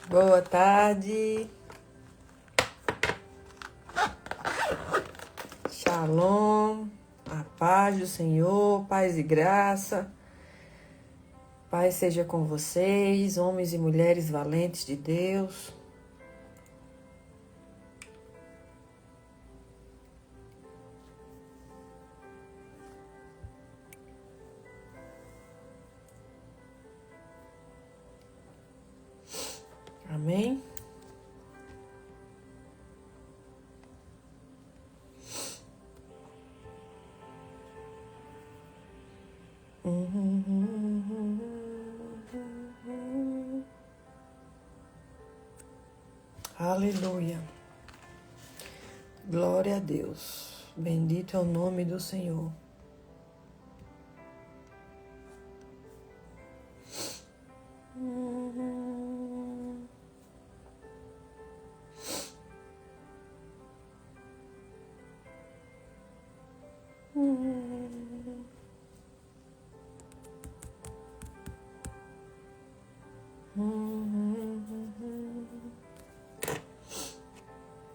Boa tarde. Shalom. A paz do Senhor, paz e graça. Paz seja com vocês, homens e mulheres valentes de Deus. Amém? Aleluia. Glória a Deus. Bendito é o nome do Senhor.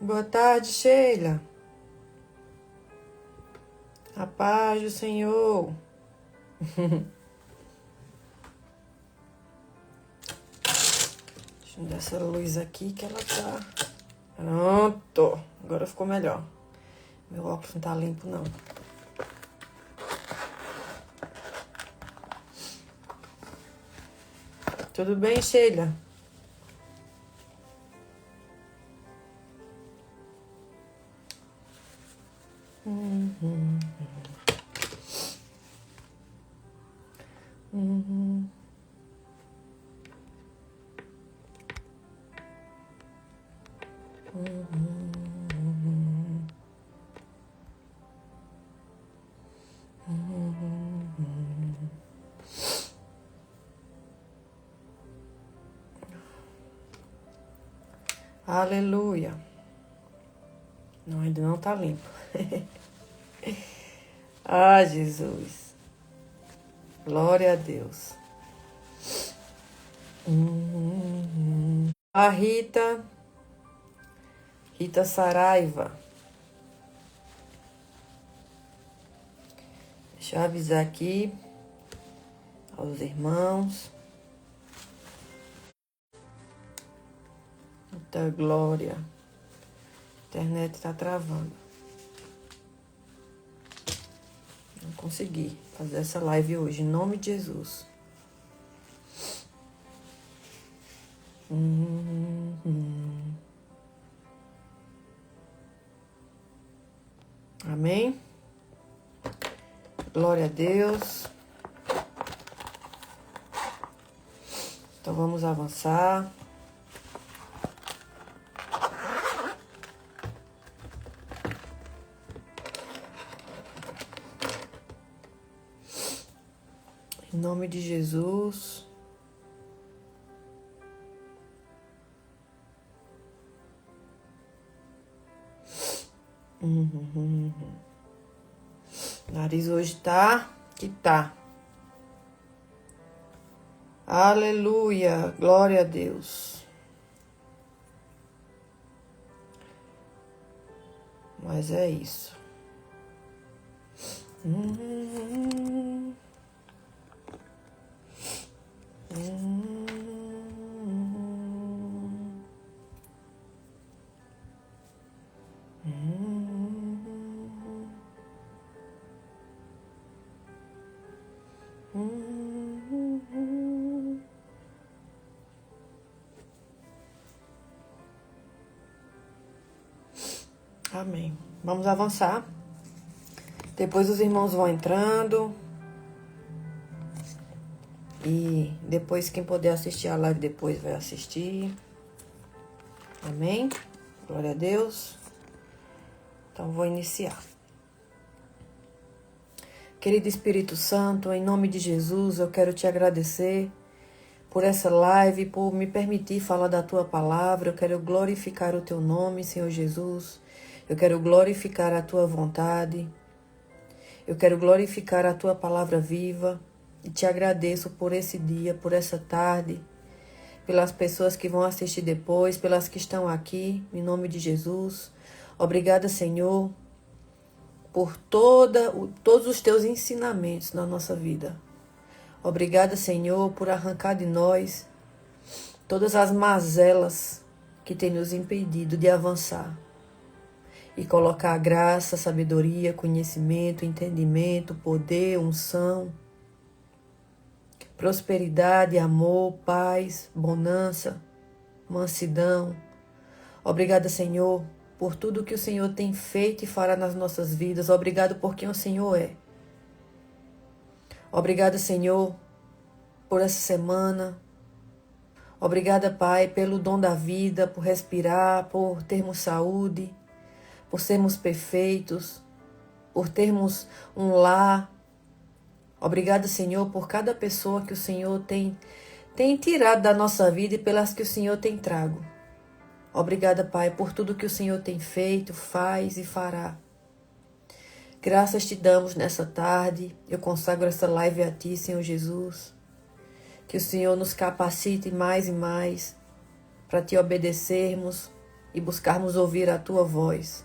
Boa tarde, Sheila. A paz do Senhor. Deixa eu dar essa luz aqui que ela tá... Pronto. Agora ficou melhor. Meu óculos não tá limpo, não. Tudo bem, Sheila? Aleluia. Não, ainda não tá limpo. Ah, Jesus. Glória a Deus. A Rita Saraiva. Deixa eu avisar aqui aos irmãos. Muita glória. A internet tá travando. Não consegui fazer essa live hoje, em nome de Jesus. Amém? Glória a Deus. Então vamos avançar. Em nome de Jesus. Nariz hoje tá que tá. Aleluia, glória a Deus. Mas é isso. Amém. Vamos avançar. Depois os irmãos vão entrando. E depois quem puder assistir a live depois vai assistir. Amém? Glória a Deus. Então vou iniciar. Querido Espírito Santo, em nome de Jesus, eu quero te agradecer por essa live, por me permitir falar da tua palavra. Eu quero glorificar o teu nome, Senhor Jesus. Eu quero glorificar a tua vontade. Eu quero glorificar a tua palavra viva. E te agradeço por esse dia, por essa tarde, pelas pessoas que vão assistir depois, pelas que estão aqui, em nome de Jesus. Obrigada, Senhor, por todos os teus ensinamentos na nossa vida. Obrigada, Senhor, por arrancar de nós todas as mazelas que têm nos impedido de avançar e colocar graça, sabedoria, conhecimento, entendimento, poder, unção, prosperidade, amor, paz, bonança, mansidão. Obrigada, Senhor, por tudo que o Senhor tem feito e fará nas nossas vidas. Obrigado por quem o Senhor é. Obrigada, Senhor, por essa semana. Obrigada, Pai, pelo dom da vida, por respirar, por termos saúde, por sermos perfeitos, por termos um lar. Obrigada, Senhor, por cada pessoa que o Senhor tem tirado da nossa vida e pelas que o Senhor tem trago. Obrigada, Pai, por tudo que o Senhor tem feito, faz e fará. Graças te damos nessa tarde. Eu consagro essa live a Ti, Senhor Jesus. Que o Senhor nos capacite mais e mais para Te obedecermos e buscarmos ouvir a Tua voz.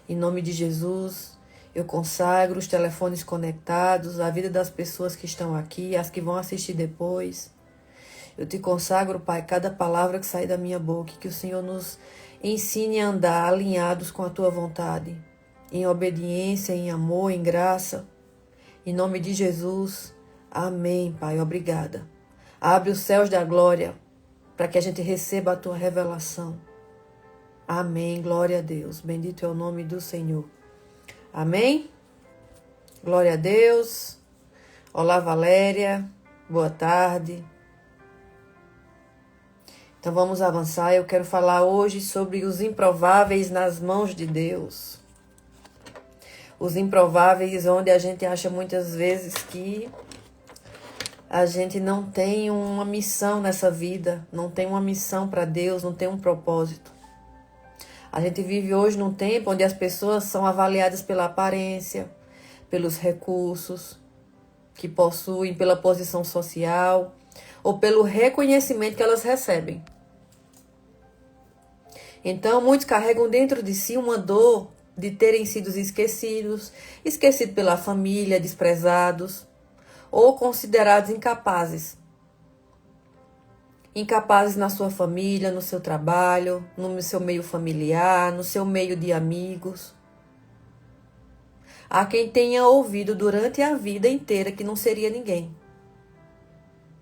Em nome de Jesus, eu consagro os telefones conectados, a vida das pessoas que estão aqui, as que vão assistir depois. Eu te consagro, Pai, cada palavra que sai da minha boca, que o Senhor nos ensine a andar alinhados com a Tua vontade, em obediência, em amor, em graça. Em nome de Jesus, amém, Pai, obrigada. Abre os céus da glória para que a gente receba a Tua revelação. Amém, glória a Deus. Bendito é o nome do Senhor. Amém? Glória a Deus. Olá, Valéria. Boa tarde. Então vamos avançar. Eu quero falar hoje sobre os improváveis nas mãos de Deus. Os improváveis onde a gente acha muitas vezes que a gente não tem uma missão nessa vida, não tem uma missão para Deus, não tem um propósito. A gente vive hoje num tempo onde as pessoas são avaliadas pela aparência, pelos recursos que possuem, pela posição social ou pelo reconhecimento que elas recebem. Então, muitos carregam dentro de si uma dor de terem sido esquecidos pela família, desprezados ou considerados incapazes. Incapazes na sua família, no seu trabalho, no seu meio familiar, no seu meio de amigos. Há quem tenha ouvido durante a vida inteira que não seria ninguém.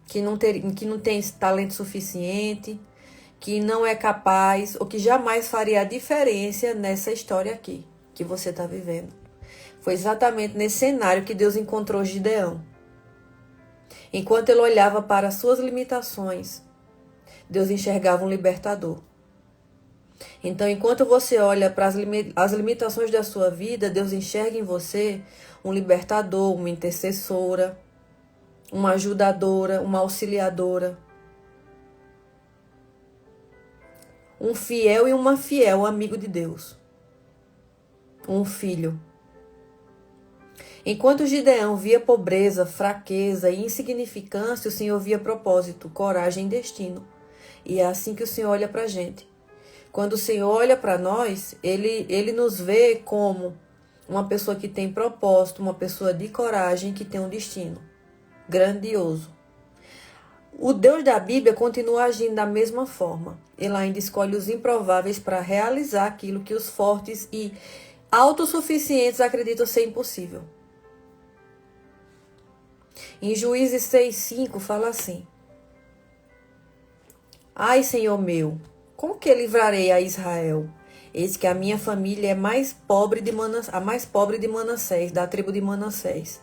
Que não tem talento suficiente, que não é capaz ou que jamais faria a diferença nessa história aqui que você está vivendo. Foi exatamente nesse cenário que Deus encontrou Gideão. Enquanto ele olhava para as suas limitações, Deus enxergava um libertador. Então, enquanto você olha para as limitações da sua vida, Deus enxerga em você um libertador, uma intercessora, uma ajudadora, uma auxiliadora. Um fiel e uma fiel amigo de Deus. Um filho. Enquanto Gideão via pobreza, fraqueza e insignificância, o Senhor via propósito, coragem e destino. E é assim que o Senhor olha para a gente. Quando o Senhor olha para nós, Ele nos vê como uma pessoa que tem propósito, uma pessoa de coragem, que tem um destino grandioso. O Deus da Bíblia continua agindo da mesma forma. Ele ainda escolhe os improváveis para realizar aquilo que os fortes e autossuficientes acreditam ser impossível. Em Juízes 6:5 fala assim: Ai, Senhor meu, como que livrarei a Israel? Eis que a minha família é a mais pobre de Manassés, da tribo de Manassés.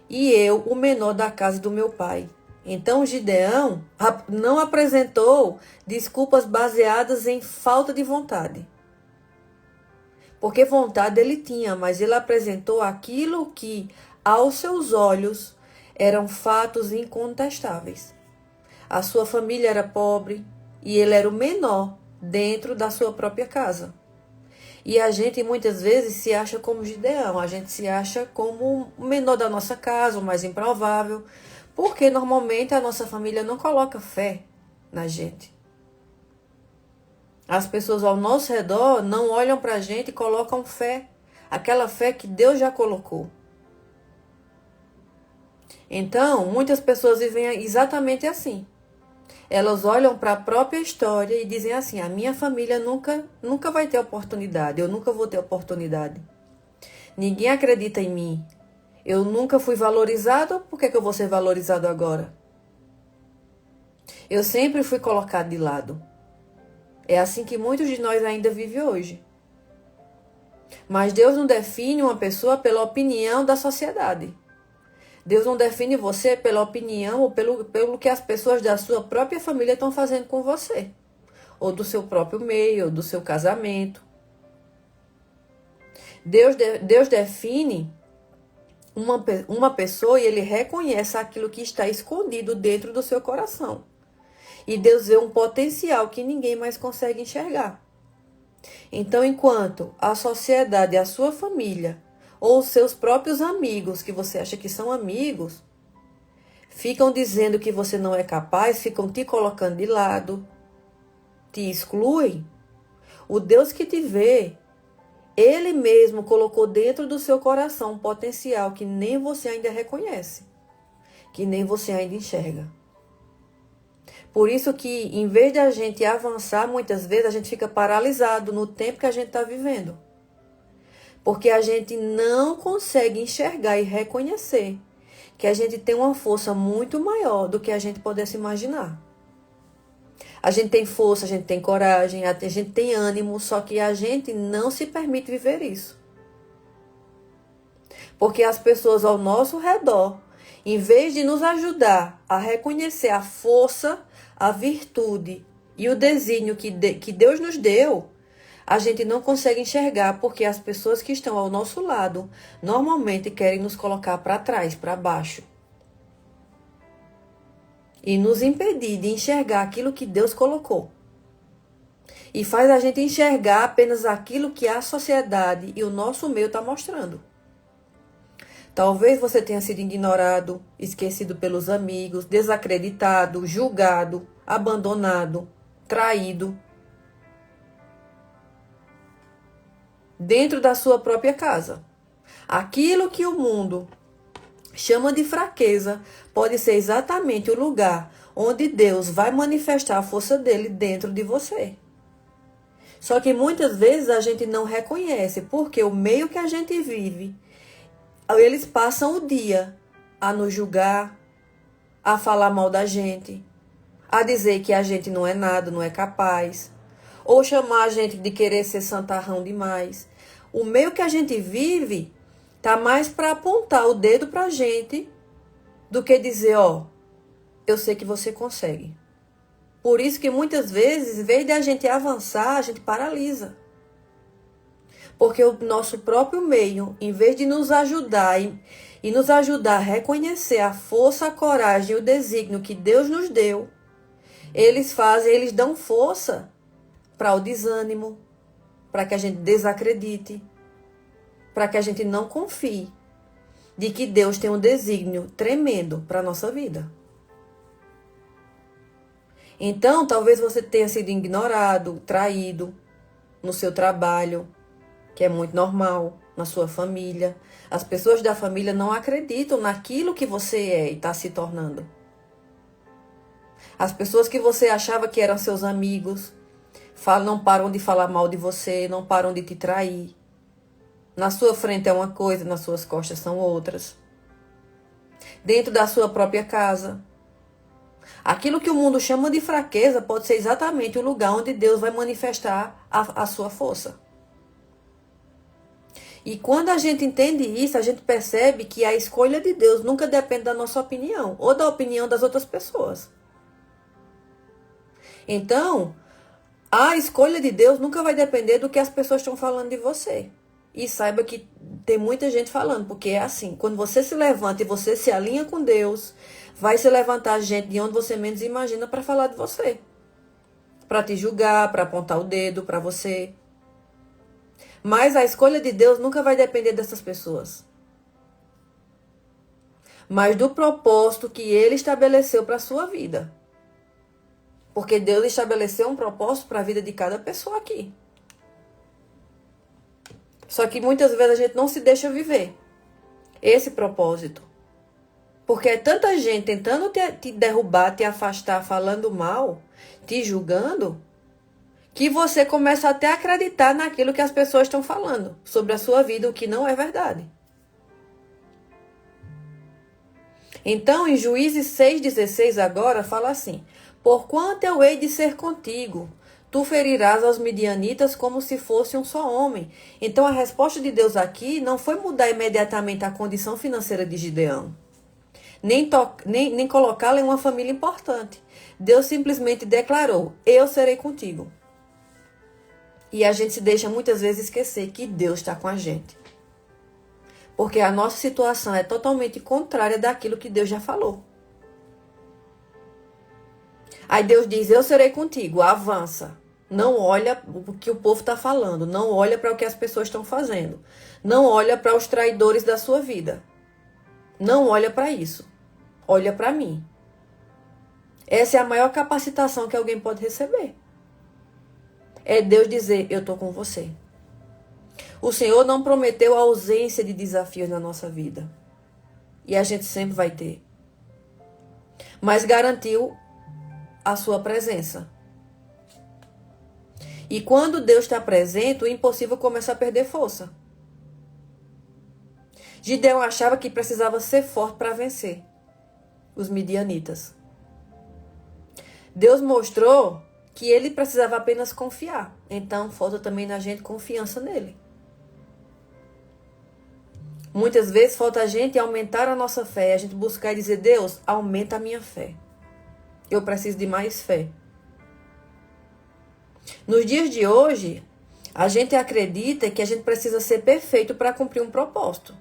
E eu, o menor da casa do meu pai. Então Gideão não apresentou desculpas baseadas em falta de vontade. Porque vontade ele tinha, mas ele apresentou aquilo que, aos seus olhos, eram fatos incontestáveis. A sua família era pobre e ele era o menor dentro da sua própria casa. E a gente muitas vezes se acha como Gideão, a gente se acha como o menor da nossa casa, o mais improvável, Porque normalmente a nossa família não coloca fé na gente. As pessoas ao nosso redor não olham para a gente e colocam fé. Aquela fé que Deus já colocou. Então, muitas pessoas vivem exatamente assim. Elas olham para a própria história e dizem assim: a minha família nunca vai ter oportunidade, eu nunca vou ter oportunidade. Ninguém acredita em mim. Eu nunca fui valorizado, por que eu vou ser valorizado agora? Eu sempre fui colocado de lado. É assim que muitos de nós ainda vivem hoje. Mas Deus não define uma pessoa pela opinião da sociedade. Deus não define você pela opinião ou pelo que as pessoas da sua própria família estão fazendo com você. Ou do seu próprio meio, ou do seu casamento. Deus define uma pessoa e Ele reconhece aquilo que está escondido dentro do seu coração. E Deus vê um potencial que ninguém mais consegue enxergar. Então, enquanto a sociedade, a sua família, ou os seus próprios amigos, que você acha que são amigos, ficam dizendo que você não é capaz, ficam te colocando de lado, te excluem, o Deus que te vê, Ele mesmo colocou dentro do seu coração um potencial que nem você ainda reconhece, que nem você ainda enxerga. Por isso que, em vez de a gente avançar, muitas vezes a gente fica paralisado no tempo que a gente está vivendo. Porque a gente não consegue enxergar e reconhecer que a gente tem uma força muito maior do que a gente pudesse imaginar. A gente tem força, a gente tem coragem, a gente tem ânimo, só que a gente não se permite viver isso. Porque as pessoas ao nosso redor, em vez de nos ajudar a reconhecer a força, a virtude e o desígnio que Deus nos deu, a gente não consegue enxergar porque as pessoas que estão ao nosso lado normalmente querem nos colocar para trás, para baixo. E nos impedir de enxergar aquilo que Deus colocou. E faz a gente enxergar apenas aquilo que a sociedade e o nosso meio está mostrando. Talvez você tenha sido ignorado, esquecido pelos amigos, desacreditado, julgado, abandonado, traído. Dentro da sua própria casa. Aquilo que o mundo chama de fraqueza pode ser exatamente o lugar onde Deus vai manifestar a força dele dentro de você. Só que muitas vezes a gente não reconhece, porque o meio que a gente vive, eles passam o dia a nos julgar, a falar mal da gente, a dizer que a gente não é nada, não é capaz, ou chamar a gente de querer ser santarrão demais. O meio que a gente vive tá mais para apontar o dedo pra gente do que dizer, ó, eu sei que você consegue. Por isso que muitas vezes, em vez de a gente avançar, a gente paralisa. Porque o nosso próprio meio, em vez de nos ajudar e nos ajudar a reconhecer a força, a coragem e o desígnio que Deus nos deu, eles dão força para o desânimo, para que a gente desacredite, para que a gente não confie de que Deus tem um desígnio tremendo para a nossa vida. Então, talvez você tenha sido ignorado, traído no seu trabalho, que é muito normal, na sua família. As pessoas da família não acreditam naquilo que você é e está se tornando. As pessoas que você achava que eram seus amigos, não param de falar mal de você, não param de te trair. Na sua frente é uma coisa, nas suas costas são outras. Dentro da sua própria casa. Aquilo que o mundo chama de fraqueza pode ser exatamente o lugar onde Deus vai manifestar a sua força. E quando a gente entende isso, a gente percebe que a escolha de Deus nunca depende da nossa opinião ou da opinião das outras pessoas. Então, a escolha de Deus nunca vai depender do que as pessoas estão falando de você. E saiba que tem muita gente falando, porque é assim, quando você se levanta e você se alinha com Deus, vai se levantar gente de onde você menos imagina para falar de você. Para te julgar, para apontar o dedo para você. Mas a escolha de Deus nunca vai depender dessas pessoas. mas do propósito que Ele estabeleceu para a sua vida. Porque Deus estabeleceu um propósito para a vida de cada pessoa aqui. Só que muitas vezes a gente não se deixa viver esse propósito. Porque é tanta gente tentando te derrubar, te afastar, falando mal, te julgando, que você começa até a acreditar naquilo que as pessoas estão falando sobre a sua vida, o que não é verdade. Então, em Juízes 6,16 agora, fala assim: porquanto eu hei de ser contigo, tu ferirás aos midianitas como se fosse um só homem. Então, a resposta de Deus aqui não foi mudar imediatamente a condição financeira de Gideão, nem colocá-la em uma família importante. Deus simplesmente declarou: eu serei contigo. E a gente se deixa muitas vezes esquecer que Deus está com a gente. Porque a nossa situação é totalmente contrária daquilo que Deus já falou. Aí Deus diz: eu serei contigo, avança. Não olha o que o povo está falando. Não olha para o que as pessoas estão fazendo. Não olha para os traidores da sua vida. Não olha para isso. Olha para mim. Essa é a maior capacitação que alguém pode receber. É Deus dizer: eu estou com você. O Senhor não prometeu a ausência de desafios na nossa vida. E a gente sempre vai ter. Mas garantiu a sua presença. E quando Deus está presente, o impossível começa a perder força. Gideão achava que precisava ser forte para vencer os midianitas. Deus mostrou que ele precisava apenas confiar. Então, falta também na gente confiança nele. Muitas vezes falta a gente aumentar a nossa fé, a gente buscar e dizer: Deus, aumenta a minha fé. Eu preciso de mais fé. Nos dias de hoje, a gente acredita que a gente precisa ser perfeito para cumprir um propósito.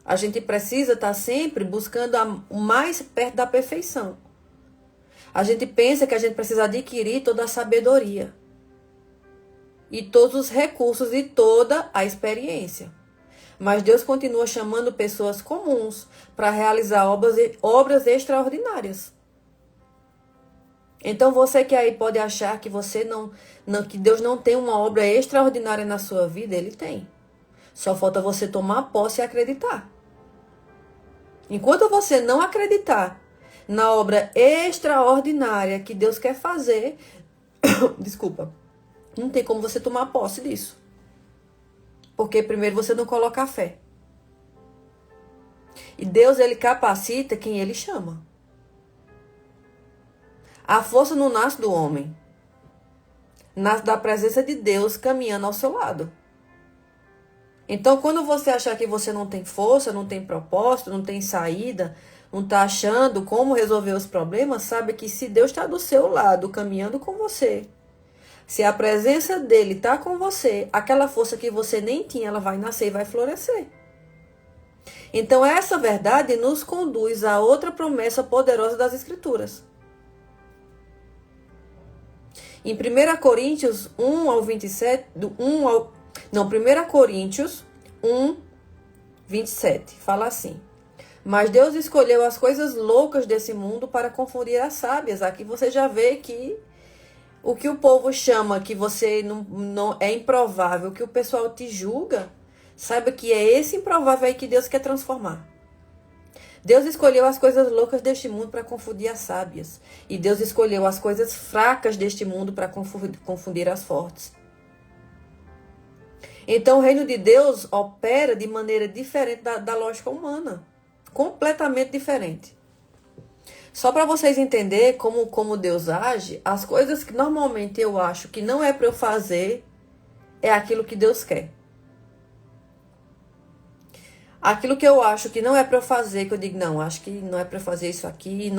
A gente precisa estar sempre buscando o mais perto da perfeição. A gente pensa que a gente precisa adquirir toda a sabedoria e todos os recursos e toda a experiência. Mas Deus continua chamando pessoas comuns para realizar obras extraordinárias. Então você que aí pode achar que que Deus não tem uma obra extraordinária na sua vida, Ele tem. Só falta você tomar posse e acreditar. Enquanto você não acreditar na obra extraordinária que Deus quer fazer, desculpa, não tem como você tomar posse disso. Porque primeiro você não coloca a fé. E Deus, Ele capacita quem Ele chama. A força não nasce do homem. Nasce da presença de Deus caminhando ao seu lado. Então, quando você achar que você não tem força, não tem propósito, não tem saída, não está achando como resolver os problemas, sabe que se Deus está do seu lado, caminhando com você, se a presença dele está com você, aquela força que você nem tinha, ela vai nascer e vai florescer. Então, essa verdade nos conduz a outra promessa poderosa das Escrituras. Em 1 Coríntios 1 ao 27, 1 Coríntios 1, 27, fala assim: mas Deus escolheu as coisas loucas desse mundo para confundir as sábias. Aqui você já vê que o que o povo chama que você não é improvável, que o pessoal te julga, saiba que é esse improvável aí que Deus quer transformar. Deus escolheu as coisas loucas deste mundo para confundir as sábias. E Deus escolheu as coisas fracas deste mundo para confundir as fortes. Então o reino de Deus opera de maneira diferente da lógica humana. Completamente diferente. Só para vocês entenderem como Deus age, as coisas que normalmente eu acho que não é para eu fazer, é aquilo que Deus quer. Aquilo que eu acho que não é para eu fazer, que eu digo: não, acho que não é para eu fazer isso aqui,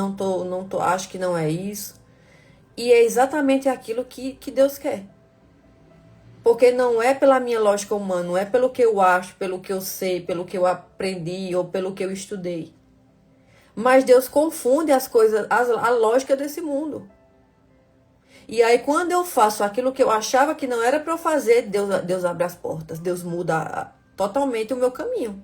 acho que não é isso. E é exatamente aquilo que Deus quer. Porque não é pela minha lógica humana, não é pelo que eu acho, pelo que eu sei, pelo que eu aprendi ou pelo que eu estudei. Mas Deus confunde as coisas, a lógica desse mundo. E aí quando eu faço aquilo que eu achava que não era para eu fazer, Deus abre as portas, Deus muda totalmente o meu caminho.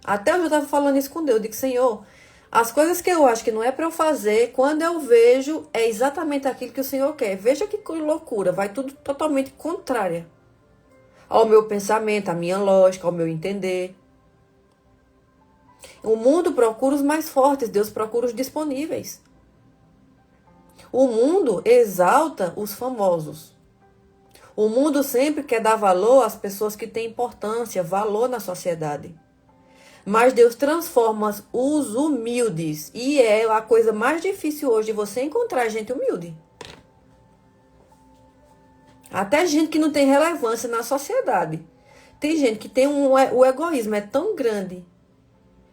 Até hoje eu estava falando isso com Deus. Eu digo, Senhor, as coisas que eu acho que não é para eu fazer, quando eu vejo, é exatamente aquilo que o Senhor quer. Veja que loucura, vai tudo totalmente contrária ao meu pensamento, à minha lógica, ao meu entender. O mundo procura os mais fortes, Deus procura os disponíveis. O mundo exalta os famosos. O mundo sempre quer dar valor às pessoas que têm importância, valor na sociedade. Mas Deus transforma os humildes. E é a coisa mais difícil hoje de você encontrar gente humilde. Até gente que não tem relevância na sociedade. Tem gente que tem o egoísmo é tão grande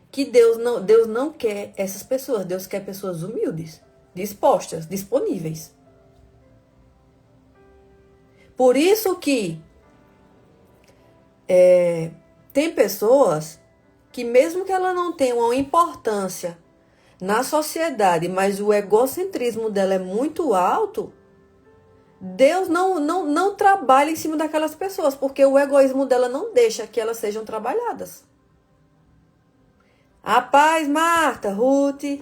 que Deus não quer essas pessoas. Deus quer pessoas humildes, dispostas, disponíveis. Por isso que tem pessoas que mesmo que ela não tenha uma importância na sociedade, mas o egocentrismo dela é muito alto, Deus não trabalha em cima daquelas pessoas, porque o egoísmo dela não deixa que elas sejam trabalhadas. A paz, Marta, Ruth.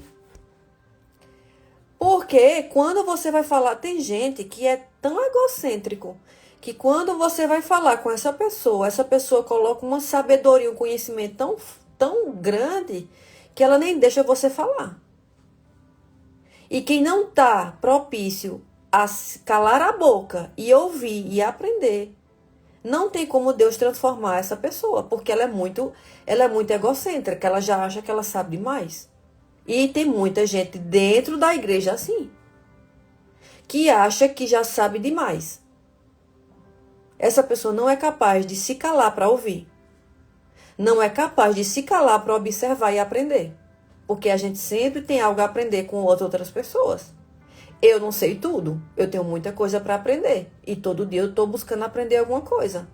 Porque quando você vai falar, tem gente que é tão egocêntrico, que quando você vai falar com essa pessoa coloca uma sabedoria, um conhecimento tão grande, que ela nem deixa você falar. E quem não está propício a calar a boca e ouvir e aprender, não tem como Deus transformar essa pessoa, porque ela é muito egocêntrica, ela já acha que ela sabe demais. E tem muita gente dentro da igreja assim, que acha que já sabe demais. Essa pessoa não é capaz de se calar para ouvir. Não é capaz de se calar para observar e aprender. Porque a gente sempre tem algo a aprender com outras pessoas. Eu não sei tudo. Eu tenho muita coisa para aprender. E todo dia eu estou buscando aprender alguma coisa.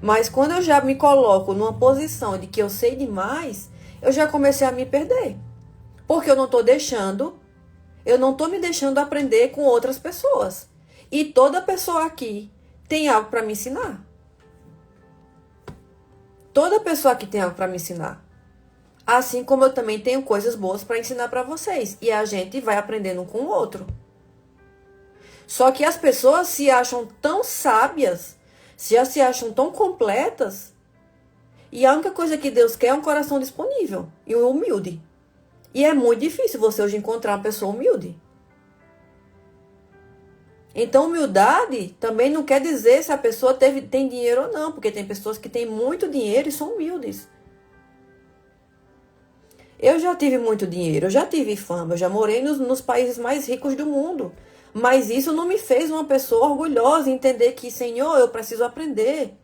Mas quando eu já me coloco numa posição de que eu sei demais, eu já comecei a me perder. Porque eu não estou me deixando aprender com outras pessoas. E toda pessoa aqui tem algo para me ensinar. Toda pessoa aqui tem algo para me ensinar. Assim como eu também tenho coisas boas para ensinar para vocês. E a gente vai aprendendo um com o outro. Só que as pessoas se acham tão sábias, já se acham tão completas. E a única coisa que Deus quer é um coração disponível e humilde. E é muito difícil você hoje encontrar uma pessoa humilde. Então, humildade também não quer dizer se a pessoa tem dinheiro ou não, porque tem pessoas que têm muito dinheiro e são humildes. Eu já tive muito dinheiro, eu já tive fama, eu já morei nos países mais ricos do mundo. Mas isso não me fez uma pessoa orgulhosa e entender que, Senhor, eu preciso aprender.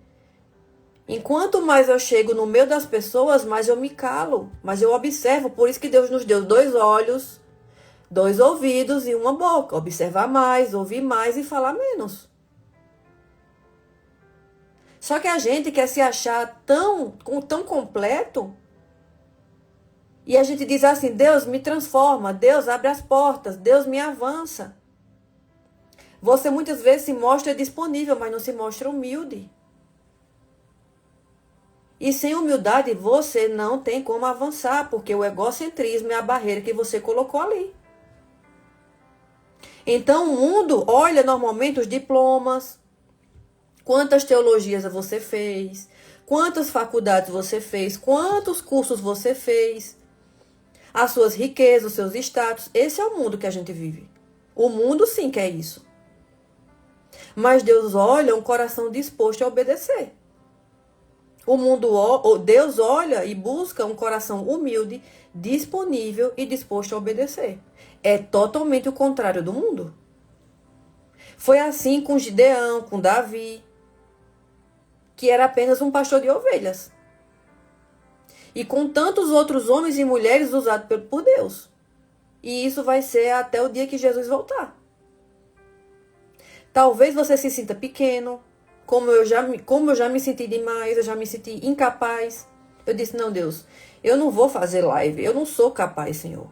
Enquanto mais eu chego no meio das pessoas, mais eu me calo, mais eu observo. Por isso que Deus nos deu 2 olhos, 2 ouvidos e uma boca. Observar mais, ouvir mais e falar menos. Só que a gente quer se achar tão completo. E a gente diz assim, Deus me transforma, Deus abre as portas, Deus me avança. Você muitas vezes se mostra disponível, mas não se mostra humilde. E sem humildade você não tem como avançar, porque o egocentrismo é a barreira que você colocou ali. Então o mundo olha normalmente os diplomas, quantas teologias você fez, quantas faculdades você fez, quantos cursos você fez, as suas riquezas, os seus status. Esse é o mundo que a gente vive. O mundo sim quer isso. Mas Deus olha um coração disposto a obedecer. Deus olha e busca um coração humilde, disponível e disposto a obedecer. É totalmente o contrário do mundo. Foi assim com Gideão, com Davi, que era apenas um pastor de ovelhas. E com tantos outros homens e mulheres usados por Deus. E isso vai ser até o dia que Jesus voltar. Talvez você se sinta pequeno, como eu já me senti demais, eu já me senti incapaz. Eu disse, não, Deus, eu não vou fazer live, eu não sou capaz, Senhor.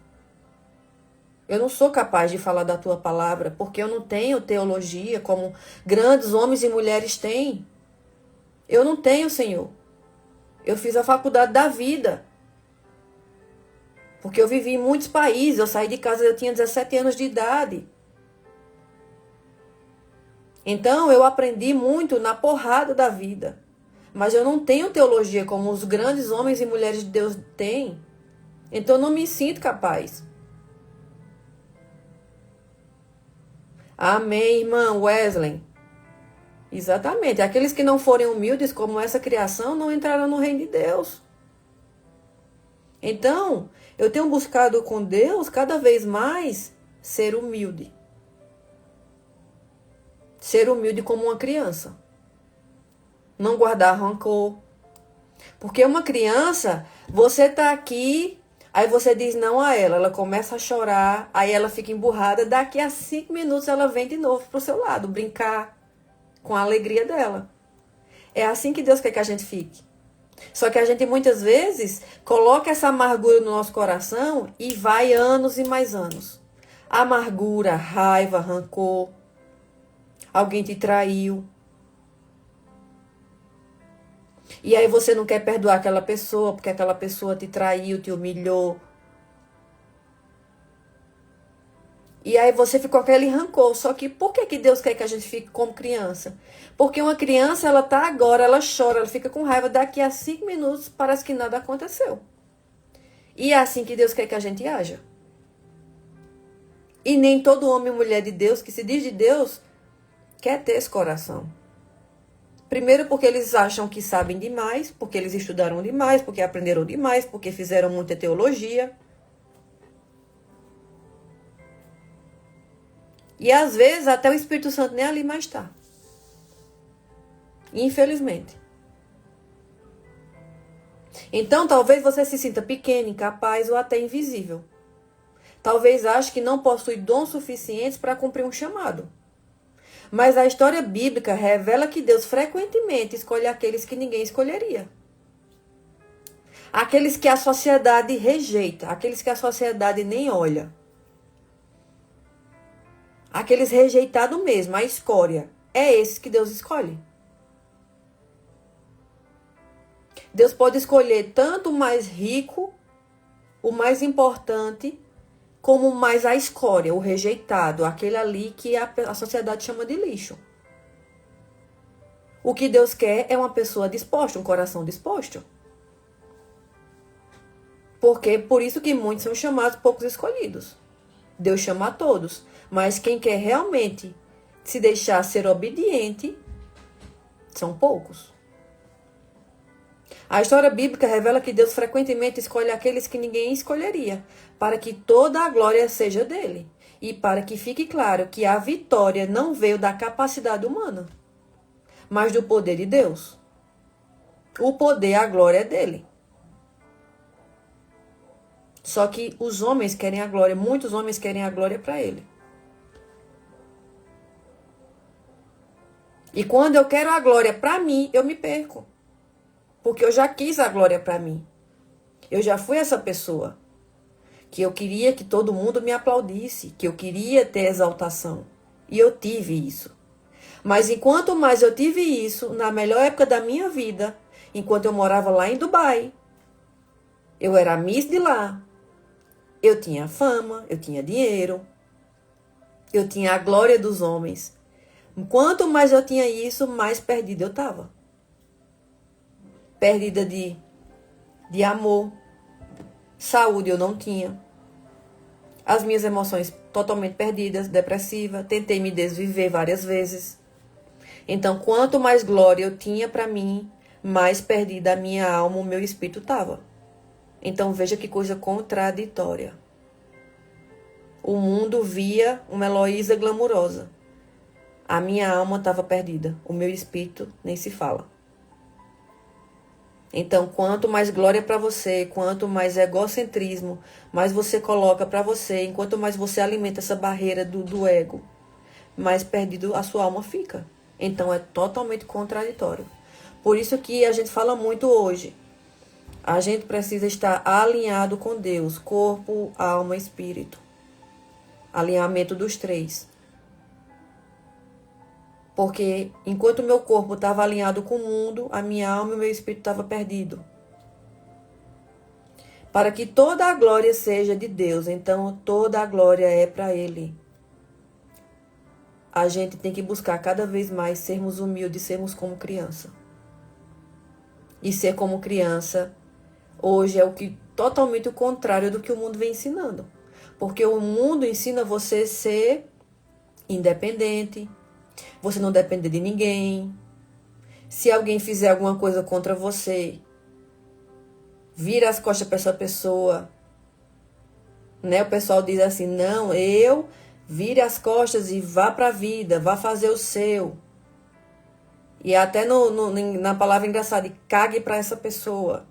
Eu não sou capaz de falar da tua palavra, porque eu não tenho teologia como grandes homens e mulheres têm. Eu não tenho, Senhor. Eu fiz a faculdade da vida. Porque eu vivi em muitos países. Eu saí de casa, eu tinha 17 anos de idade. Então, eu aprendi muito na porrada da vida. Mas eu não tenho teologia como os grandes homens e mulheres de Deus têm. Então, eu não me sinto capaz. Amém, irmã Wesley. Exatamente. Aqueles que não forem humildes como essa criação não entrarão no reino de Deus. Então, eu tenho buscado com Deus cada vez mais ser humilde. Ser humilde como uma criança. Não guardar rancor. Porque uma criança, você tá aqui, aí você diz não a ela, ela começa a chorar, aí ela fica emburrada, daqui a 5 minutos ela vem de novo pro seu lado, brincar com a alegria dela. É assim que Deus quer que a gente fique. Só que a gente muitas vezes coloca essa amargura no nosso coração e vai anos e mais anos. Amargura, raiva, rancor. Alguém te traiu. E aí você não quer perdoar aquela pessoa porque aquela pessoa te traiu, te humilhou. E aí você ficou com aquele rancor. Só que por que Deus quer que a gente fique como criança? Porque uma criança, ela tá agora, ela chora, ela fica com raiva. Daqui a 5 minutos parece que nada aconteceu. E é assim que Deus quer que a gente haja. E nem todo homem e mulher de Deus, que se diz de Deus, quer ter esse coração. Primeiro porque eles acham que sabem demais, porque eles estudaram demais, porque aprenderam demais, porque fizeram muita teologia. E às vezes até o Espírito Santo nem ali mais está. Infelizmente. Então talvez você se sinta pequeno, incapaz ou até invisível. Talvez ache que não possui dons suficientes para cumprir um chamado. Mas a história bíblica revela que Deus frequentemente escolhe aqueles que ninguém escolheria. Aqueles que a sociedade rejeita, aqueles que a sociedade nem olha. Aqueles rejeitados mesmo, a escória. É esses que Deus escolhe. Deus pode escolher tanto o mais rico, o mais importante, como mais a escória, o rejeitado, aquele ali que a sociedade chama de lixo. O que Deus quer é uma pessoa disposta, um coração disposto. Porque por isso que muitos são chamados, poucos escolhidos. Deus chama a todos, mas quem quer realmente se deixar ser obediente são poucos. A história bíblica revela que Deus frequentemente escolhe aqueles que ninguém escolheria, para que toda a glória seja dele, e para que fique claro que a vitória não veio da capacidade humana, mas do poder de Deus. O poder, a glória é dele. Só que os homens querem a glória, muitos homens querem a glória para ele. E quando eu quero a glória para mim, eu me perco. Porque eu já quis a glória para mim. Eu já fui essa pessoa que eu queria que todo mundo me aplaudisse, que eu queria ter exaltação. E eu tive isso. Mas enquanto mais eu tive isso, na melhor época da minha vida, enquanto eu morava lá em Dubai, eu era a Miss de lá, eu tinha fama, eu tinha dinheiro, eu tinha a glória dos homens. Quanto mais eu tinha isso, mais perdida eu estava. Perdida de amor. Saúde eu não tinha. As minhas emoções totalmente perdidas, depressiva. Tentei me desviver várias vezes. Então, quanto mais glória eu tinha para mim, mais perdida a minha alma, o meu espírito estava. Então, veja que coisa contraditória. O mundo via uma Heloísa glamurosa. A minha alma estava perdida. O meu espírito nem se fala. Então, quanto mais glória para você, quanto mais egocentrismo, mais você coloca para você, enquanto mais você alimenta essa barreira do ego, mais perdido a sua alma fica. Então, é totalmente contraditório. Por isso que a gente fala muito hoje. A gente precisa estar alinhado com Deus, corpo, alma e espírito. Alinhamento dos três. Porque enquanto o meu corpo estava alinhado com o mundo, a minha alma e o meu espírito estavam perdidos. para que toda a glória seja de Deus. Então, toda a glória é para Ele. A gente tem que buscar cada vez mais sermos humildes, sermos como criança. E ser como criança hoje é o que totalmente o contrário do que o mundo vem ensinando. Porque o mundo ensina você a ser independente, você não depender de ninguém. Se alguém fizer alguma coisa contra você, vira as costas para essa pessoa. Né? O pessoal diz assim, não, vire as costas e vá para a vida, vá fazer o seu. E até na palavra engraçada, cague para essa pessoa.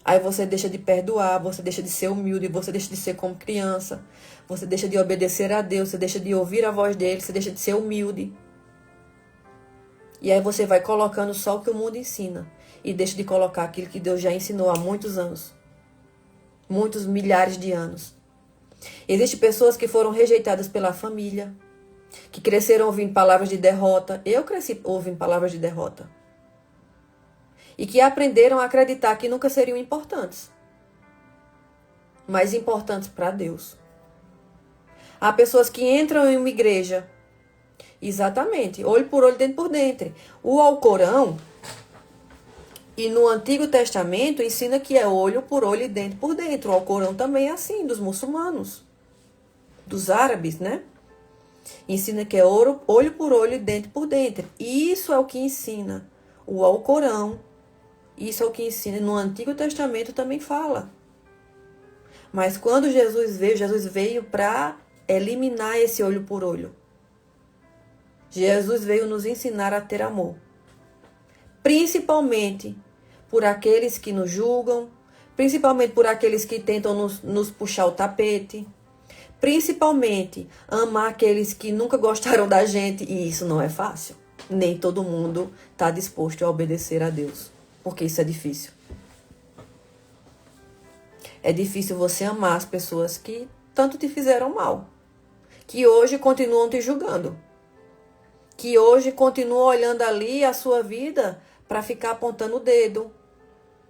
Aí você deixa de perdoar, você deixa de ser humilde, você deixa de ser como criança, você deixa de obedecer a Deus, você deixa de ouvir a voz dele, você deixa de ser humilde. E aí você vai colocando só o que o mundo ensina e deixa de colocar aquilo que Deus já ensinou há muitos anos. Muitos milhares de anos. Existem pessoas que foram rejeitadas pela família, que cresceram ouvindo palavras de derrota. Eu cresci ouvindo palavras de derrota. E que aprenderam a acreditar que nunca seriam importantes. Mas importantes para Deus. Há pessoas que entram em uma igreja. Exatamente, olho por olho, dentro por dentro. O Alcorão e no Antigo Testamento ensina que é olho por olho e dentro por dentro. O Alcorão também é assim, dos muçulmanos, dos árabes, né? Ensina que é olho por olho e dentro por dentro. Isso é o que ensina o Alcorão. Isso é o que ensina no Antigo Testamento também fala. Mas quando Jesus veio para eliminar esse olho por olho. Jesus veio nos ensinar a ter amor. Principalmente por aqueles que nos julgam, principalmente por aqueles que tentam nos puxar o tapete, principalmente amar aqueles que nunca gostaram da gente, e isso não é fácil. Nem todo mundo está disposto a obedecer a Deus, porque isso é difícil. É difícil você amar as pessoas que tanto te fizeram mal, que hoje continuam te julgando, que hoje continuam olhando ali a sua vida para ficar apontando o dedo.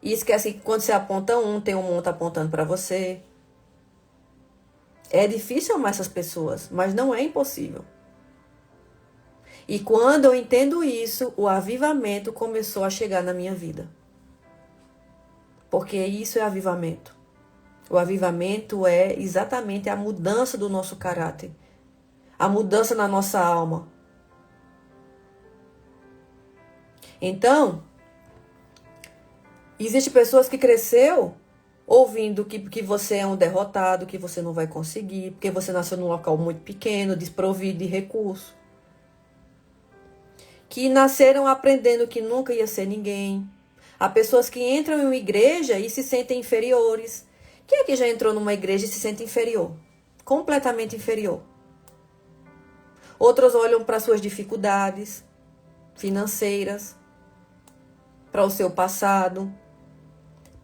E esquece que quando você aponta tem um monte apontando para você. É difícil amar essas pessoas, mas não é impossível. E quando eu entendo isso, o avivamento começou a chegar na minha vida. Porque isso é avivamento. O avivamento é exatamente a mudança do nosso caráter. A mudança na nossa alma. Então, existem pessoas que cresceu ouvindo que você é um derrotado, que você não vai conseguir, porque você nasceu num local muito pequeno, desprovido de recursos. Que nasceram aprendendo que nunca ia ser ninguém. Há pessoas que entram em uma igreja e se sentem inferiores. Quem é que já entrou numa igreja e se sente inferior? Completamente inferior. Outros olham para suas dificuldades financeiras, para o seu passado.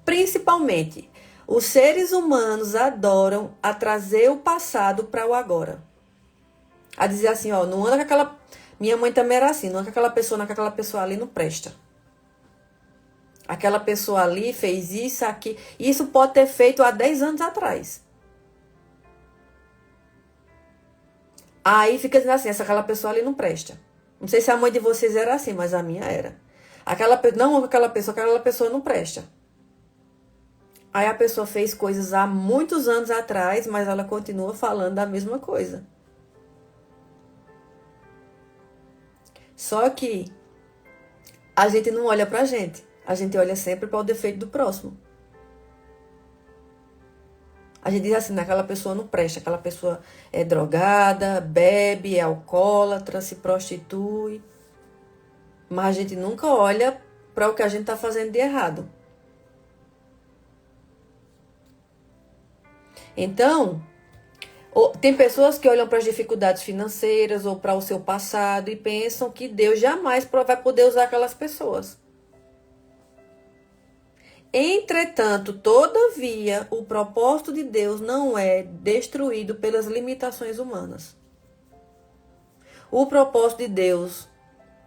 Principalmente, os seres humanos adoram a trazer o passado para o agora. A dizer assim, ó, não anda com aquela... Minha mãe também era assim, não anda com aquela pessoa ali não presta. Aquela pessoa ali fez isso, aqui. Isso pode ter feito há 10 anos atrás. Aí fica dizendo assim, aquela pessoa ali não presta. Não sei se a mãe de vocês era assim, mas a minha era. Não aquela pessoa não presta. Aí a pessoa fez coisas há muitos anos atrás, mas ela continua falando da mesma coisa. Só que a gente não olha pra gente. A gente olha sempre para o defeito do próximo. A gente diz assim, aquela pessoa não presta, aquela pessoa é drogada, bebe, é alcoólatra, se prostitui. Mas a gente nunca olha para o que a gente está fazendo de errado. Então, tem pessoas que olham para as dificuldades financeiras ou para o seu passado e pensam que Deus jamais vai poder usar aquelas pessoas. Entretanto, todavia, o propósito de Deus não é destruído pelas limitações humanas. O propósito de Deus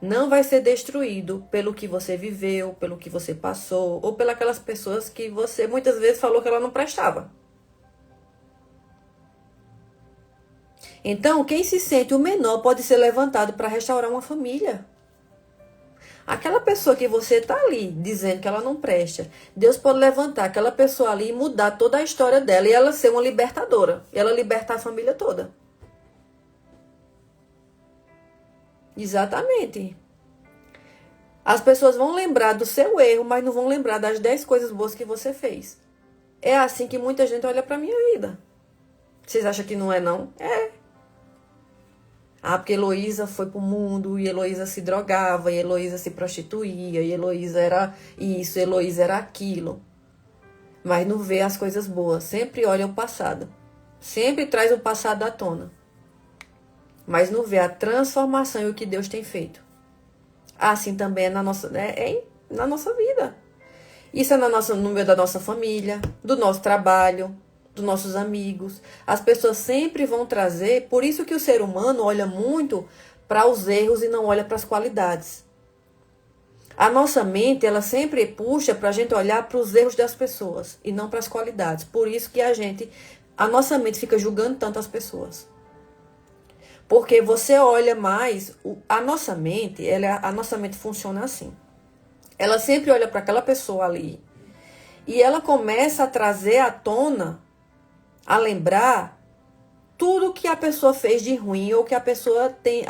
não vai ser destruído pelo que você viveu, pelo que você passou, ou pelas pessoas que você muitas vezes falou que ela não prestava. Então, quem se sente o menor pode ser levantado para restaurar uma família. Aquela pessoa que você está ali dizendo que ela não presta, Deus pode levantar aquela pessoa ali e mudar toda a história dela e ela ser uma libertadora. E ela libertar a família toda. Exatamente. As pessoas vão lembrar do seu erro, mas não vão lembrar das 10 coisas boas que você fez. É assim que muita gente olha para minha vida. Vocês acham que não é, não? É. Ah, porque Heloísa foi pro mundo, e Heloísa se drogava, e Heloísa se prostituía, e Heloísa era isso, Heloísa era aquilo. Mas não vê as coisas boas, sempre olha o passado. Sempre traz o passado à tona. Mas não vê a transformação e o que Deus tem feito. Assim também é na nossa, na nossa vida. Isso é no meio da nossa família, do nosso trabalho, dos nossos amigos. As pessoas sempre vão trazer, por isso que o ser humano olha muito para os erros e não olha para as qualidades. A nossa mente, ela sempre puxa para a gente olhar para os erros das pessoas e não para as qualidades. Por isso que a nossa mente fica julgando tanto as pessoas. Porque você olha mais, a nossa mente funciona assim. Ela sempre olha para aquela pessoa ali e ela começa a trazer à tona, a lembrar tudo que a pessoa fez de ruim ou que a pessoa tem,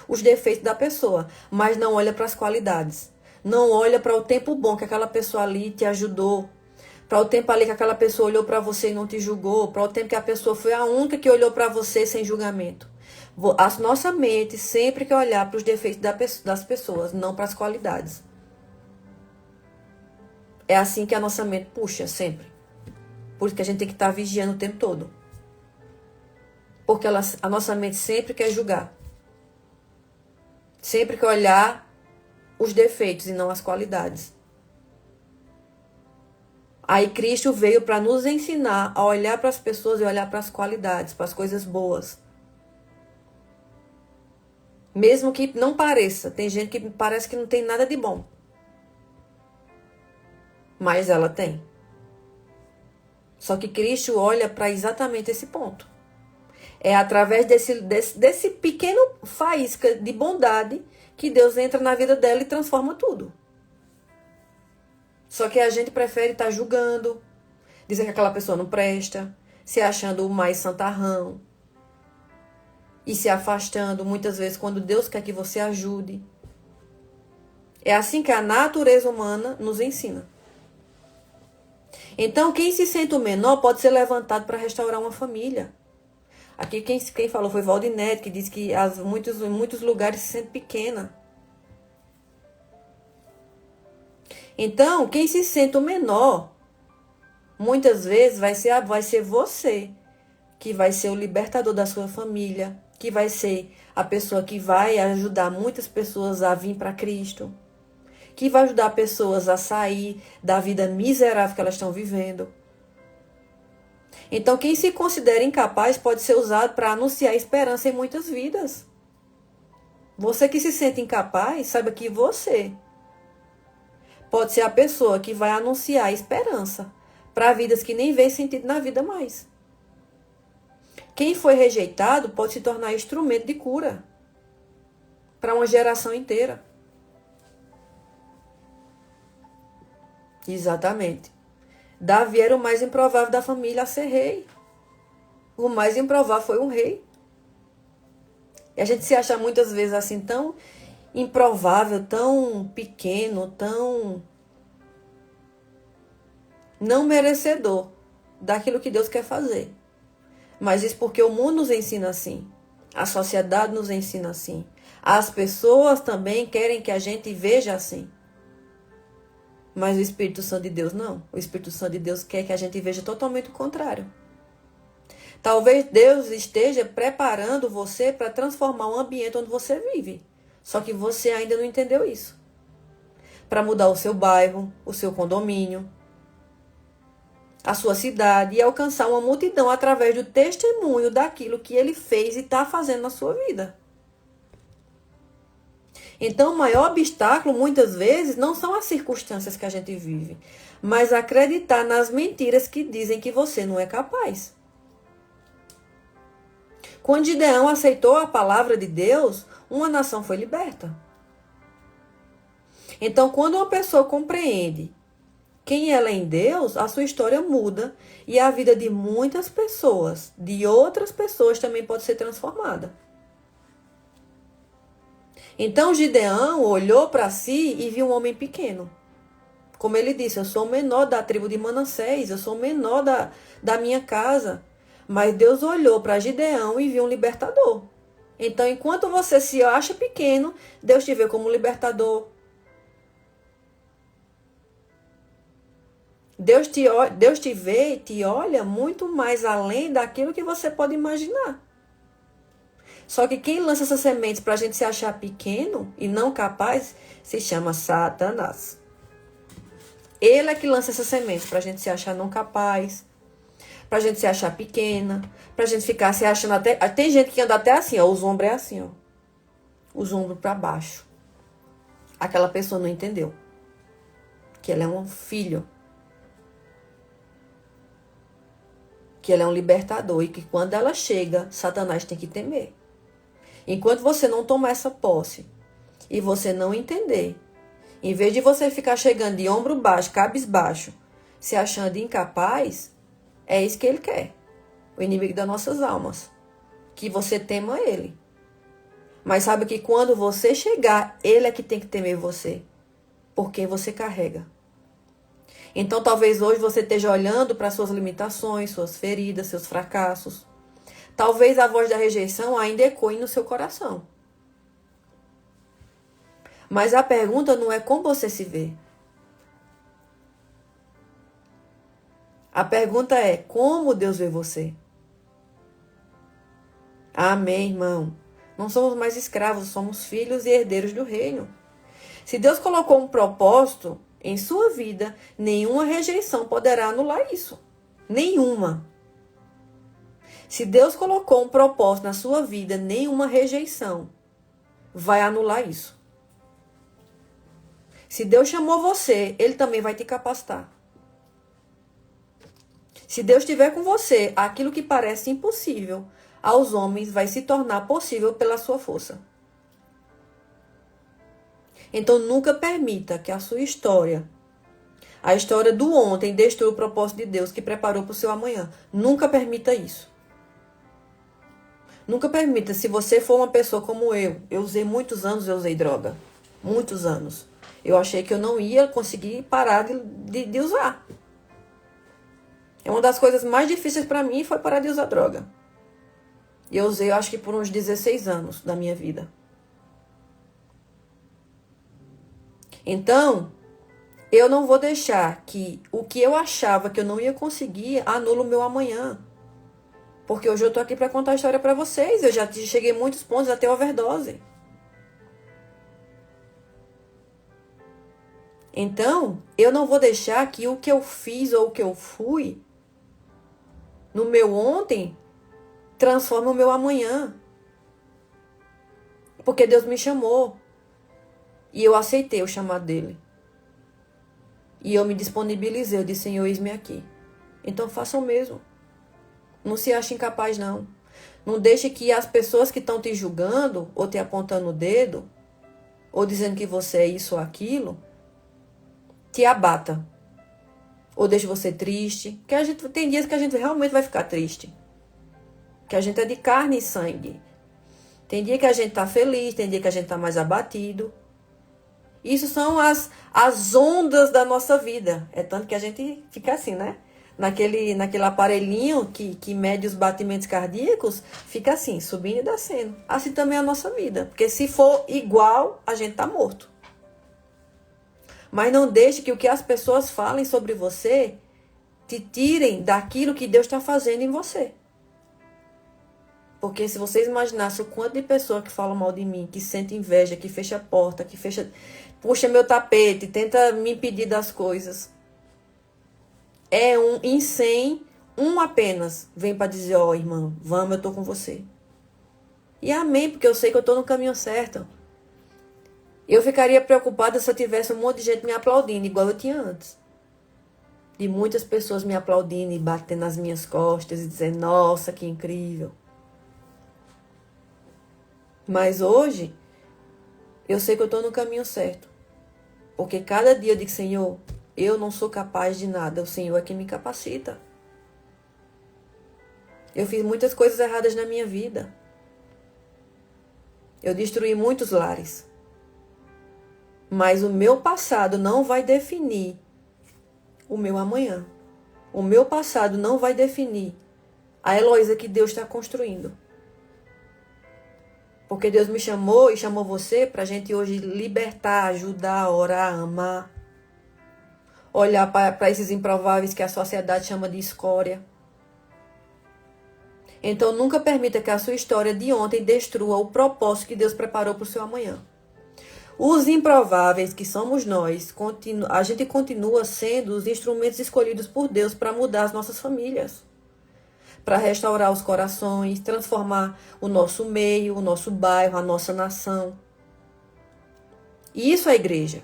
os defeitos da pessoa, mas não olha para as qualidades. Não olha para o tempo bom que aquela pessoa ali te ajudou, para o tempo ali que aquela pessoa olhou para você e não te julgou, para o tempo que a pessoa foi a única que olhou para você sem julgamento. A nossa mente sempre quer olhar para os defeitos das pessoas, não para as qualidades. É assim que a nossa mente puxa, sempre. Por isso que a gente tem que estar vigiando o tempo todo. Porque a nossa mente sempre quer julgar. Sempre quer olhar os defeitos e não as qualidades. Aí Cristo veio para nos ensinar a olhar para as pessoas e olhar para as qualidades, para as coisas boas. Mesmo que não pareça. Tem gente que parece que não tem nada de bom. Mas ela tem. Só que Cristo olha para exatamente esse ponto. É através desse pequeno faísca de bondade que Deus entra na vida dela e transforma tudo. Só que a gente prefere estar julgando, dizer que aquela pessoa não presta, se achando o mais santarrão e se afastando muitas vezes quando Deus quer que você ajude. É assim que a natureza humana nos ensina. Então, quem se sente o menor pode ser levantado para restaurar uma família. Aqui quem falou foi Valdinete, que disse que em muitos lugares se sente pequena. Então, quem se sente o menor, muitas vezes vai ser você, que vai ser o libertador da sua família, que vai ser a pessoa que vai ajudar muitas pessoas a vir para Cristo, que vai ajudar pessoas a sair da vida miserável que elas estão vivendo. Então, quem se considera incapaz pode ser usado para anunciar esperança em muitas vidas. Você que se sente incapaz, saiba que você pode ser a pessoa que vai anunciar esperança para vidas que nem vê sentido na vida mais. Quem foi rejeitado pode se tornar instrumento de cura para uma geração inteira. Exatamente. Davi era o mais improvável da família a ser rei. O mais improvável foi um rei. E a gente se acha muitas vezes assim tão improvável, tão pequeno, tão não merecedor daquilo que Deus quer fazer. Mas isso porque o mundo nos ensina assim. A sociedade nos ensina assim. As pessoas também querem que a gente veja assim. Mas o Espírito Santo de Deus não. O Espírito Santo de Deus quer que a gente veja totalmente o contrário. Talvez Deus esteja preparando você para transformar um ambiente onde você vive. Só que você ainda não entendeu isso. Para mudar o seu bairro, o seu condomínio, a sua cidade e alcançar uma multidão através do testemunho daquilo que ele fez e está fazendo na sua vida. Então, o maior obstáculo, muitas vezes, não são as circunstâncias que a gente vive, mas acreditar nas mentiras que dizem que você não é capaz. Quando Gideão aceitou a palavra de Deus, uma nação foi liberta. Então, quando uma pessoa compreende quem ela é em Deus, a sua história muda e a vida de muitas pessoas, de outras pessoas, também pode ser transformada. Então, Gideão olhou para si e viu um homem pequeno. Como ele disse, eu sou o menor da tribo de Manassés, eu sou o menor da minha casa. Mas Deus olhou para Gideão e viu um libertador. Então, enquanto você se acha pequeno, Deus te vê como libertador. Deus te vê e te olha muito mais além daquilo que você pode imaginar. Só que quem lança essas sementes para a gente se achar pequeno e não capaz se chama Satanás. Ele é que lança essas sementes para a gente se achar não capaz, para a gente se achar pequena, para a gente ficar se achando até... Tem gente que anda até assim, ó, os ombros é assim, ó. Os ombros para baixo. Aquela pessoa não entendeu que ela é um filho, que ela é um libertador e que quando ela chega, Satanás tem que temer. Enquanto você não tomar essa posse e você não entender, em vez de você ficar chegando de ombro baixo, cabisbaixo, se achando incapaz, é isso que ele quer. O inimigo das nossas almas. Que você tema ele. Mas sabe que quando você chegar, ele é que tem que temer você. Por quem você carrega. Então talvez hoje você esteja olhando para suas limitações, suas feridas, seus fracassos. Talvez a voz da rejeição ainda ecoe no seu coração. Mas a pergunta não é como você se vê. A pergunta é como Deus vê você. Amém, irmão. Não somos mais escravos, somos filhos e herdeiros do reino. Se Deus colocou um propósito em sua vida, nenhuma rejeição poderá anular isso. Nenhuma. Se Deus colocou um propósito na sua vida, nenhuma rejeição vai anular isso. Se Deus chamou você, Ele também vai te capacitar. Se Deus estiver com você, aquilo que parece impossível aos homens vai se tornar possível pela sua força. Então nunca permita que a sua história, a história do ontem, destrua o propósito de Deus que preparou para o seu amanhã. Nunca permita isso. Nunca permita, se você for uma pessoa como eu usei muitos anos, eu usei droga. Muitos anos. Eu achei que eu não ia conseguir parar de usar. É uma das coisas mais difíceis para mim foi parar de usar droga. E eu usei, eu acho que por uns 16 anos da minha vida. Então, eu não vou deixar que o que eu achava que eu não ia conseguir anule o meu amanhã. Porque hoje eu tô aqui para contar a história para vocês. Eu já cheguei a muitos pontos, até overdose. Então, eu não vou deixar que o que eu fiz ou o que eu fui no meu ontem transforme o meu amanhã. Porque Deus me chamou. E eu aceitei o chamado dele. E eu me disponibilizei. Eu disse, Senhor, eis-me aqui. Então faça o mesmo. Não se ache incapaz, não. Não deixe que as pessoas que estão te julgando, ou te apontando o dedo, ou dizendo que você é isso ou aquilo, te abata. Ou deixe você triste. Que tem dias que a gente realmente vai ficar triste. Que a gente é de carne e sangue. Tem dia que a gente está feliz, tem dia que a gente está mais abatido. Isso são as ondas da nossa vida. É tanto que a gente fica assim, né? Naquele aparelhinho que mede os batimentos cardíacos, fica assim, subindo e descendo. Assim também é a nossa vida. Porque se for igual, a gente está morto. Mas não deixe que o que as pessoas falem sobre você te tirem daquilo que Deus está fazendo em você. Porque se vocês imaginassem o quanto de pessoa que falam mal de mim, que sente inveja, que fecha a porta, puxa meu tapete, tenta me impedir das coisas. É em 100, um apenas vem para dizer, ó, irmão, vamos, eu tô com você. E amém, porque eu sei que eu tô no caminho certo. Eu ficaria preocupada se eu tivesse um monte de gente me aplaudindo, igual eu tinha antes. De muitas pessoas me aplaudindo e batendo nas minhas costas e dizendo, nossa, que incrível. Mas hoje, eu sei que eu estou no caminho certo. Porque cada dia eu digo, Senhor, eu não sou capaz de nada, o Senhor é quem me capacita. Eu fiz muitas coisas erradas na minha vida. Eu destruí muitos lares. Mas o meu passado não vai definir o meu amanhã. O meu passado não vai definir a Heloísa que Deus está construindo. Porque Deus me chamou e chamou você para a gente hoje libertar, ajudar, orar, amar. Olhar para esses improváveis que a sociedade chama de escória. Então nunca permita que a sua história de ontem destrua o propósito que Deus preparou para o seu amanhã. Os improváveis, que somos nós, a gente continua sendo os instrumentos escolhidos por Deus para mudar as nossas famílias. Para restaurar os corações, transformar o nosso meio, o nosso bairro, a nossa nação. E isso é a igreja.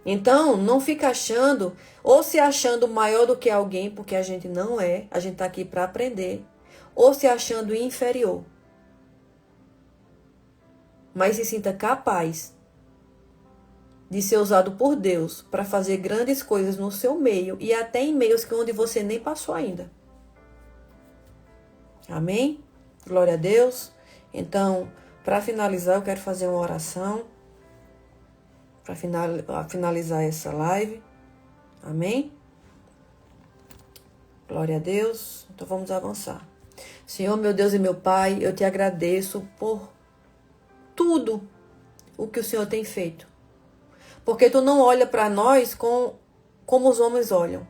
Então, não fica achando, ou se achando maior do que alguém, porque a gente não é, a gente está aqui para aprender, ou se achando inferior. Mas se sinta capaz de ser usado por Deus para fazer grandes coisas no seu meio e até em meios onde você nem passou ainda. Amém? Glória a Deus. Então, para finalizar, eu quero fazer uma oração para finalizar essa live. Amém? Glória a Deus. Então vamos avançar. Senhor, meu Deus e meu Pai, eu te agradeço por tudo o que o Senhor tem feito. Porque tu não olha para nós como os homens olham.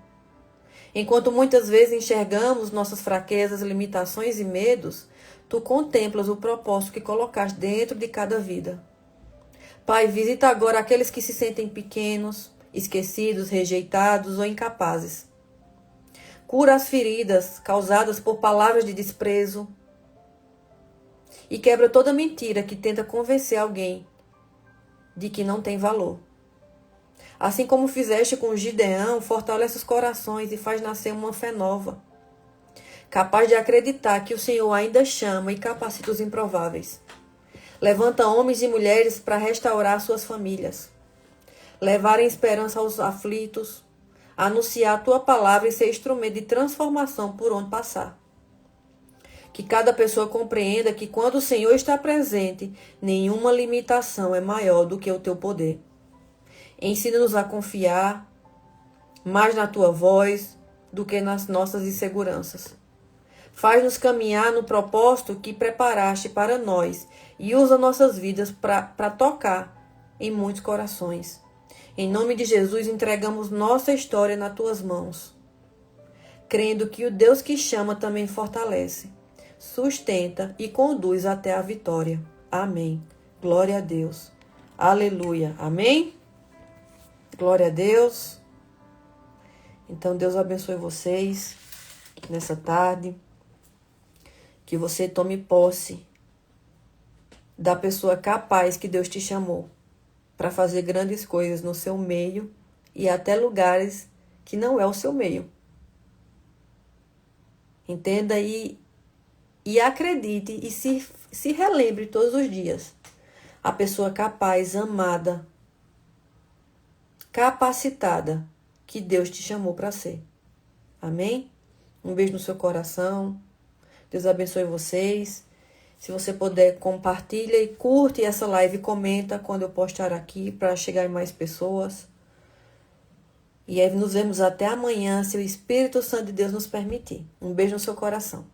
Enquanto muitas vezes enxergamos nossas fraquezas, limitações e medos, tu contemplas o propósito que colocaste dentro de cada vida. Pai, visita agora aqueles que se sentem pequenos, esquecidos, rejeitados ou incapazes. Cura as feridas causadas por palavras de desprezo e quebra toda mentira que tenta convencer alguém de que não tem valor. Assim como fizeste com Gideão, fortalece os corações e faz nascer uma fé nova, capaz de acreditar que o Senhor ainda chama e capacita os improváveis. Levanta homens e mulheres para restaurar suas famílias, levarem esperança aos aflitos, anunciar a tua palavra e ser instrumento de transformação por onde passar. Que cada pessoa compreenda que quando o Senhor está presente, nenhuma limitação é maior do que o teu poder. Ensina-nos a confiar mais na tua voz do que nas nossas inseguranças. Faz-nos caminhar no propósito que preparaste para nós e usa nossas vidas para tocar em muitos corações. Em nome de Jesus, entregamos nossa história nas tuas mãos, crendo que o Deus que chama também fortalece, sustenta e conduz até a vitória. Amém. Glória a Deus. Aleluia. Amém? Glória a Deus. Então, Deus abençoe vocês nessa tarde. Que você tome posse da pessoa capaz que Deus te chamou para fazer grandes coisas no seu meio e até lugares que não é o seu meio. Entenda e acredite e se relembre todos os dias. A pessoa capaz, amada, capacitada que Deus te chamou para ser. Amém? Um beijo no seu coração. Deus abençoe vocês. Se você puder, compartilha e curte essa live e comenta quando eu postar aqui para chegar em mais pessoas. E aí nos vemos até amanhã, se o Espírito Santo de Deus nos permitir. Um beijo no seu coração.